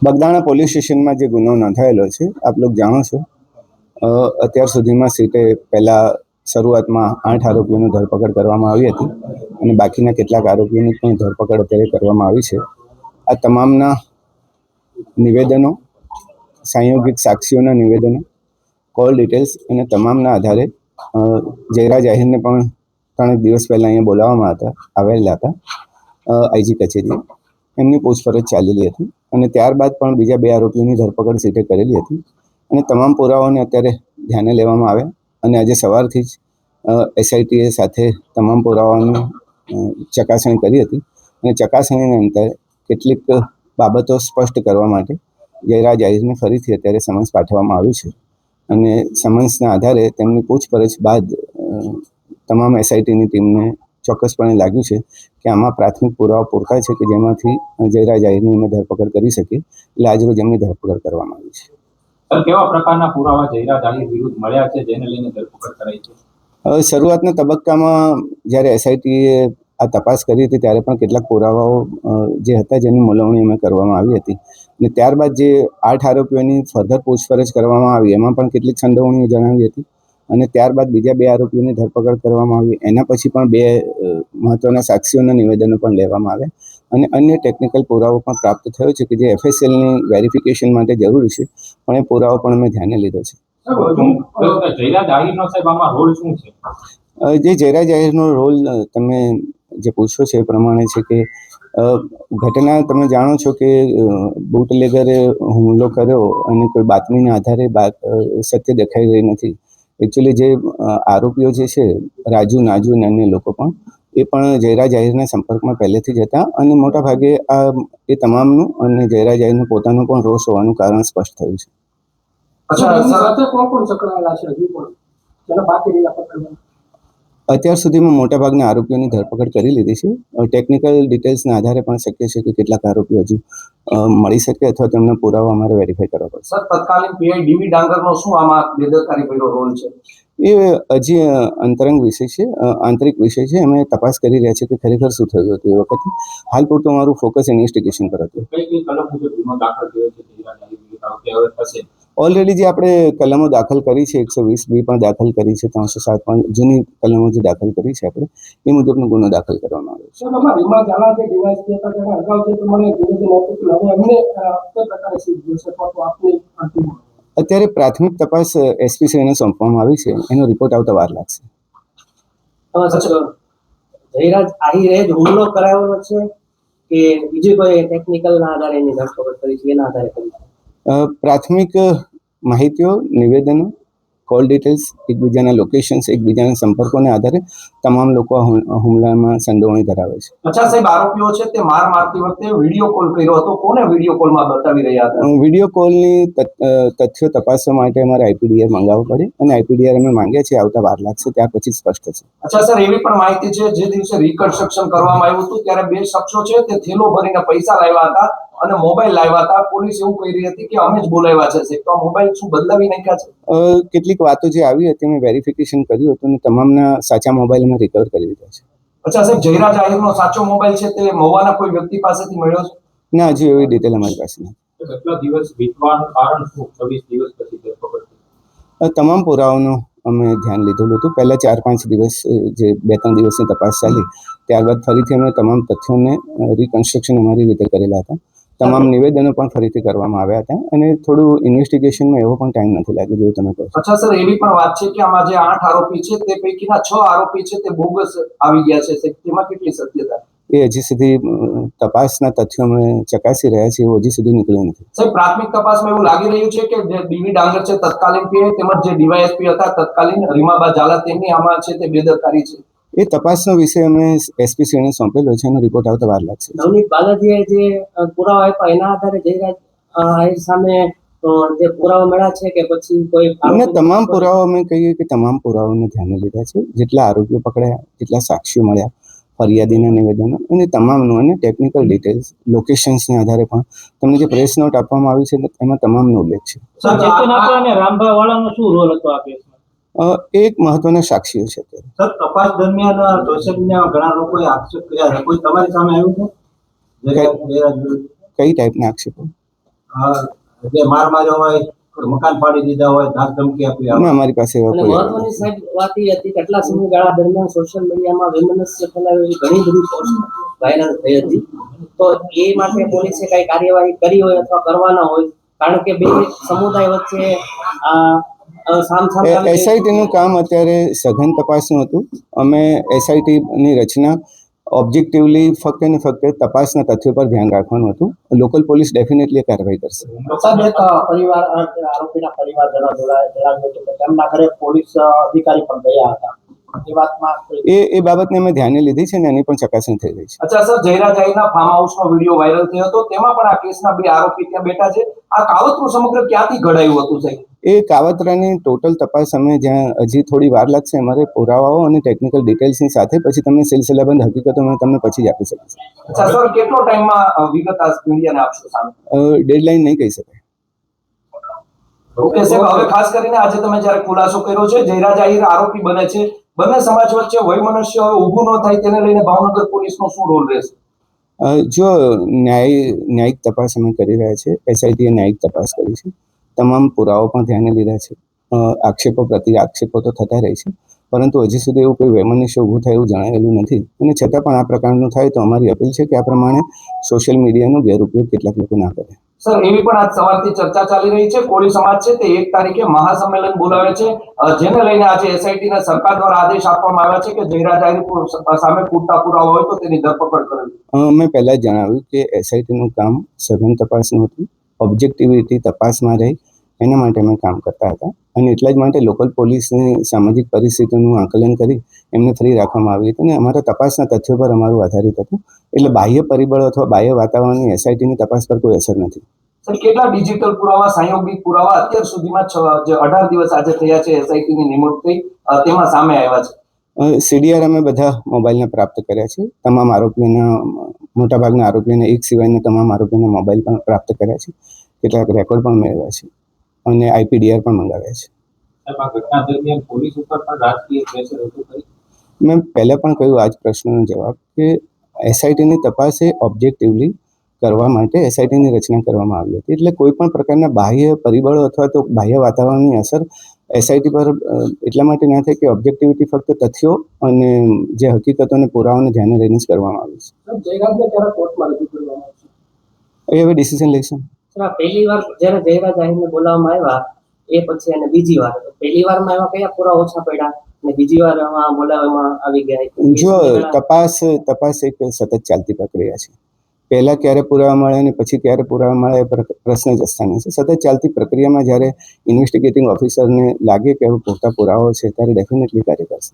Bagdana police સ્ટેશનમાં જે ગુનો નોંધાયેલો છે આપ લોકો જાણો છો. અત્યાર સુધીમાં સીટે પહેલાં શરૂઆતમાં 8 આરોપીઓની ધરપકડ કરવામાં આવી હતી અને બાકીના કેટલાક આરોપીઓની પણ ધરપકડ અત્યારે કરવામાં આવી છે. આ તમામના નિવેદનો, સંયોગિત સાક્ષીઓના નિવેદનો, કોલ ડિટેલ્સ અને તમામના આધારે જયરાજ આહિરને પણ 3 દિવસ પહેલાં અહીંયા આવેલા હતા આઈજી કચેરી. એમની પૂછપરછ ચાલેલી હતી અને ત્યારબાદ પણ બીજા 2 આરોપીઓની ધરપકડ સીટે કરેલી હતી અને તમામ પુરાવાઓને અત્યારે ધ્યાને લેવામાં આવ્યા અને આજે સવારથી જ એસઆઈટીએ સાથે તમામ પુરાવાઓની ચકાસણી કરી હતી અને ચકાસણીના અંતે કેટલીક બાબતો સ્પષ્ટ કરવા માટે જયરાજ આહિરને ફરીથી અત્યારે સમન્સ પાઠવવામાં આવ્યું છે અને સમન્સના આધારે તેમની પૂછપરછ બાદ તમામ એસઆઈટીની ટીમને ચોક્કસપણે લાગ્યું છે કે આમાં પ્રાથમિક પુરાવા પૂરતા છે કે જેમાંથી જયરાજ આહિરની અમે ધરપકડ કરી શકીએ, એટલે આજરોજ એમની ધરપકડ કરવામાં આવી છે. કેવા પ્રકારના પુરાવા જયરાજ આહિર વિરુદ્ધ મળ્યા છે જેને લઈને ધરપકડ કરાઈ છે? શરૂઆતના તબક્કામાં જ્યારે એસઆઈટીએ આ તપાસ કરી હતી ત્યારે પણ કેટલાક પુરાવાઓ જે હતા જેની મોલવણી અમે કરવામાં આવી હતી અને ત્યારબાદ જે 8 આરોપીઓની ફર્ધર પૂછપરછ કરવામાં આવી એમાં પણ કેટલીક સંડોવણીઓ જણાવી હતી અને ત્યારબાદ બીજા 2 આરોપીઓની ધરપકડ કરવામાં આવી. એના પછી પણ 2 મહત્વના સાક્ષીઓના નિવેદનો પણ લેવામાં આવ્યા અને અન્ય ટેકનિકલ પુરાવો પણ પ્રાપ્ત થયો છે કે જે એફએસએલની વેરિફિકેશન માટે જરૂરી છે, પણ એ પુરાવો પણ અમે ધ્યાને લીધો છે. જે જયરાજ આહિરનો રોલ તમે જે પૂછો છે એ પ્રમાણે છે કે ઘટના તમે જાણો છો કે બુટલેગરે હુમલો કર્યો અને કોઈ બાતમીના આધારે સત્ય દેખાઈ રહી નથી. એકચ્યુઅલી જે આરોપીઓ જે છે રાજુ, નાજુ અને અન્ય લોકો પણ એ પણ જયરાજ આહિરના સંપર્કમાં પહેલેથી જ હતા અને મોટાભાગે એ તમામનું અને જયરાજ આહિરનું પોતાનું પણ રોષ હોવાનું કારણ સ્પષ્ટ થયું છે. અત્યાર સુધીમાં મોટાભાગના આરોપીઓની ધરપકડ કરી લીધી છે. ટેકનિકલ ડિટેલ્સના આધારે પણ શક્ય છે કે કેટલાક આરોપીઓ હજુ મળી શકે અથવા તેમના પુરાવા અમારે વેરીફાઈ કરવા પડશે. સર, તત્કાલીન પીઆઈ ડીવી ડાંગરનો શું આમાં બેદરકારી ભર્યો રોલ છે? એ હજી અંતરંગ વિષય છે, આંતરિક વિષય છે. અમે તપાસ કરી રહ્યા છીએ કે ખરેખર શું થયું હતું એ વખતે. હાલ પૂરતું અમારું ફોકસ ઇન્વેસ્ટિગેશન પર હતું. ઓલરેડી જે આપણે કલમો દાખલ કરી છે 120B પણ દાખલ કરી છે, 307 પણ જૂની કલમો જે દાખલ કરી છે આપણે એ મુજબનો ગુનો દાખલ કરવામાં આવ્યો છે. અત્યારે પ્રાથમિક તપાસ એસપી શ્રીને સોંપવામાં આવી છે, એનો રિપોર્ટ આવતા વાર લાગશે. જયરાજ આહિરે જ હુમલો કરાવ્યો છે કે બીજી કોઈ ટેકનિકલના આધારે એની ધરપકડ કરી છે એના આધારે કરી છે? પ્રાથમિક માહિતીઓ, નિવેદનો, કોલ ડિટેલ્સ, એકબીજાના લોકેશન્સ, એકબીજાના સંપર્કોને આધારે તમામ લોકો હુમલામાં સંડોવણી ધરાવે છે. અચ્છા સાહેબ, આરોપીઓ છે તે માર મારતી વખતે વિડીયો કોલ કર્યો હતો. કોને વિડીયો કોલમાં બતાવી રહ્યા હતા? વિડીયો કોલની તથ્યો તપાસવા માટે અમારે આઈપીડીઆર મંગાવવું પડે અને આઈપીડીઆર અમે માંગ્યા છે, આવતા વાર લાગશે, ત્યાર પછી સ્પષ્ટ થશે. અચ્છા સર, એવી પણ માહિતી છે જે દિવસે રિકન્સ્ટ્રક્શન કરવામાં આવ્યું હતું ત્યારે 2 શખ્સો છે તે થેલો ભરીને પૈસા લાવ્યા હતા અને મોબાઈલ લાવ્યા હતા. પોલીસ એવું કહી રહી હતી કે અમે જ બોલાવ્યા છે. તો મોબાઈલ શું બદલાવી નાખ્યા છે? કેટલીક વાતો જે આવી હતી મેં વેરિફિકેશન કર્યું હતું અને તમામના સાચા મોબાઈલ અમે રિકવર કરી લીધા છે. અચ્છા સાહેબ, જયરાજ આહિરનો સાચો મોબાઈલ છે તે મહુવાના કોઈ વ્યક્તિ પાસેથી મળ્યો છે? ના, હજી એવી ડિટેલ અમારી પાસે નથી. કેટલા દિવસ વીતવાનું કારણ શું? 26 દિવસ પછી ધરપકડ? તમામ પુરાવાનું અમે ધ્યાન લીધેલું હતું. પહેલા 4-5 દિવસ જે 2-3 દિવસની તપાસ ચાલી, ત્યારબાદ ફરીથી અમે તમામ તથ્યોને રિકન્સ્ટ્રક્શન અમારી રીતે કરેલા હતા. તમામ નિવેદનો પણ ફરીથી કરવામાં આવ્યા હતા અને થોડું ઇન્વેસ્ટિગેશનમાં એવો પણ ટાઈમ નથી લાગ્યો જેવું તમે કહો. અચ્છા સર, એવી પણ વાત છે કે આમાં જે 8 આરોપી છે તે પૈકીના 6 આરોપી છે તે બોગસ આવી ગયા છે. તેમાં કેટલી સત્યતા? એ હજી સુધી તપાસના તથ્યો અમે ચકાસી રહ્યા છીએ, એવું હજી સુધી નીકળ્યું નથી. સાહેબ, પ્રાથમિક તપાસમાં એવું લાગી રહ્યું છે કે જે ડીવી ડાંગર છે તત્કાલીન પીઆઈ તેમજ જે ડીવાયએસપી હતા તત્કાલીન રીમાબા ઝાલા તેમની આમાં છે તે બેદરકારી છે. એ તપાસનો વિષય અમે એસપી શ્રીને સોંપેલો છે, એનો રિપોર્ટ આવતા વાર લાગશે. નવનીત બાલાજીએ જે પુરાવા આપ્યા એના આધારે જયરાજ આહિર સામે જે પુરાવા મળ્યા છે કે પછી કોઈ તમામ પુરાવા અમે કહીએ કે તમામ પુરાવાને ધ્યાને લીધા છે. જેટલા આરોપીઓ પકડાયા, જેટલા સાક્ષીઓ મળ્યા, ફરિયાદીના નિવેદનો અને તમામનું અને ટેકનિકલ ડિટેલ્સ, લોકેશન્સના આધારે પણ તમને જે પ્રેસ નોટ આપવામાં આવી છે એમાં તમામનો ઉલ્લેખ છે. એક મહત્વના સાક્ષીઓ છે. સર, તપાસ દરમિયાન સોશિયલ ઘણા લોકોએ આક્ષેપ કર્યા છે. કોઈ તમારી સામે આવ્યું છે? કઈ ટાઈપના આક્ષેપો? જે માર માર્યો હોય, મકાન પાડી દીધા હોય, ધાક ધમકી આપી ના, અમારી પાસે એવા અને કોઈ મહત્વની સાહેબ વાત એ હતી કે આટલા સમયગાળા દરમિયાન સોશિયલ મીડિયામાં વૈમનસ્ય ફેલાવે એવી ઘણી બધી પોસ્ટ વાયરલ થઈ હતી. તો એ માટે પોલીસે કઈ કાર્યવાહી કરી હોય અથવા કરવાના હોય, કારણ કે બે સમુદાય વચ્ચે સામસામે આવી ગઈ એસઆઈટી નું કામ અત્યારે સઘન તપાસનું હતું. અમે એસઆઈટી ની રચના ઓબ્જેક્ટિવલી ફક્ત ને ફક્ત તપાસના તથ્યો પર ધ્યાન રાખવાનું હતું. લોકલ પોલીસ ડેફિનેટલી કાર્યવાહી કરશે. સાહેબ, એક પરિવાર આરોપીના પરિવારજનો જણાવ્યું હતું કે તેમના ઘરે પોલીસ અધિકારી પણ ગયા હતા. એ વાતમાં એ બાબતને અમે ધ્યાને લીધી છે ને એની પણ ચકાસણી થઈ રહી છે. અચ્છા સર, જયરાજાઈના ફાર્મ હાઉસનો વિડીયો વાયરલ થયો હતો, તેમાં પણ આ કેસના બે આરોપી ત્યાં બેઠા છે. આ કાવતરું સમગ્ર ક્યાંથી ઘડાયું હતું સાહેબ? એ કાવતરાની ટોટલ તપાસ અમે જ્યાં હજી થોડી વાર લાગશે, અમારે પુરાવાઓ અને ટેકનિકલ ડિટેલ્સની સાથે પછી તમને સિલસિલાબંધ હકીકતો અમે તમને પછી જ આપી શકીશ. અચ્છા સર, કેટલો ટાઈમમાં વિગત આ મીડિયાને આપશો સામે? ડેડલાઇન નહીં કહી શકાય. ઓકે સાહેબ, હવે ખાસ કરીને આજે તમે જ્યારે ખુલાસો કર્યો છે, જયરાજ આહિર આરોપી બને છે, બંને સમાજ વચ્ચે વૈમનસ્ય હવે ઊભું ન થાય તેને લઈને ભાવનગર પોલીસનો શું રોલ રહેશે? જો ન્યાયિક તપાસ અમે કરી રહ્યા છે, એસઆઈટીએ ન્યાયિક તપાસ કરી છે, તમામ પુરાવો પણ ધ્યાને લીધા છે. આક્ષેપો પ્રતિ આક્ષેપો તો થતા રહે છે, પરંતુ હજી સુધી એવું કોઈ વૈમનસ્ય ઊભું થાય એવું જણાયેલું નથી. અને છતાં પણ આ પ્રકારનું થાય તો અમારી અપીલ છે કે આ પ્રમાણે સોશિયલ મીડિયાનો ગેરઉપયોગ કેટલાક લોકો ના કરે. સર, એવી પણ આજ સવારથી ચર્ચા ચાલી રહી છે, કોળી સમાજ છે તે 1 તારીખે મહાસંમેલન બોલાવે છે, જેને લઈને આજે એસઆઈટી ને સરકાર દ્વારા આદેશ આપવામાં આવ્યા છે કે જયરાજ આહિર સામે પૂરતા પુરાવા હોય તો તેની ધરપકડ કરવી. મેં પહેલા જ જણાવ્યું કે એસઆઈટીનું કામ સઘન તપાસનું હતું. ઓબ્જેક્ટિવિટી તપાસમાં રહી એના માટે અમે કામ કરતા હતા અને એટલા જ માટે લોકલ પોલીસની સામાજિક પરિસ્થિતિનું આકલન કરી એમને ફ્રી રાખવામાં આવી હતી અને અમારા તપાસના તથ્યો પર અમારું આધારિત હતું. એટલે બાહ્ય પરિબળો અથવા બાહ્ય વાતાવરણની એસઆઈટીની તપાસ પર કોઈ અસર નથી. સર, કેટલા ડિજિટલ પુરાવા, સંયોગિક પુરાવા અત્યાર સુધીમાં જે 18 દિવસ આજે થયા છે એસઆઈટીની નિમણૂક થઈ તેમાં સામે આવ્યા છે? સીડીઆર અમે બધા મોબાઈલને પ્રાપ્ત કર્યા છે. તમામ આરોપીઓના મોટાભાગના આરોપીઓને એક સિવાયના તમામ આરોપીઓના મોબાઈલ પણ પ્રાપ્ત કર્યા છે. કેટલાક રેકોર્ડ પણ મેળવ્યા છે અને આઈપીડીઆર પણ મંગાવ્યા છે. આ ઘટના દરમિયાન પોલીસ ઉપર પણ રાજકીય પ્રેશર હતું ખરી? મેં પહેલાં પણ કહ્યું આ જ પ્રશ્નનો જવાબ કે એસઆઈટીની તપાસ એ ઓબ્જેક્ટિવલી કરવા માટે એસઆઈટીની રચના કરવામાં આવી હતી. એટલે કોઈ પણ પ્રકારના બાહ્ય પરિબળો અથવા તો બાહ્ય વાતાવરણની અસર એસઆઈટી પર એટલા માટે ના થાય કે ઓબ્જેક્ટિવિટી ફક્ત તથ્યો અને જે હકીકતો અને પુરાવાને ધ્યાને લઈને જ કરવામાં આવી છે. જયરાજને ક્યારે કોર્ટમાં રજૂ કરવામાં આવશે? એ હવે ડિસિઝન લઈશું. પહેલી વાર જ્યારે જયરાજ આહિરને બોલાવવામાં આવ્યા એ પછી અને બીજી વાર, પહેલી વારમાં એવા કયા પુરાવા ઓછા પડ્યા અને બીજી વાર બોલાવવામાં આવી ગયા? જો તપાસ એક સતત ચાલતી પ્રક્રિયા છે. પહેલા ક્યારે પુરાવા મળે અને પછી ક્યારે પુરાવા મળે એ પ્રશ્ન જ સ્થાને છે. સતત ચાલતી પ્રક્રિયામાં જ્યારે ઇન્વેસ્ટિગેટિંગ ઓફિસરને લાગે કે પૂરતા પુરાવાઓ છે ત્યારે ડેફિનેટલી કાર્ય કરશે.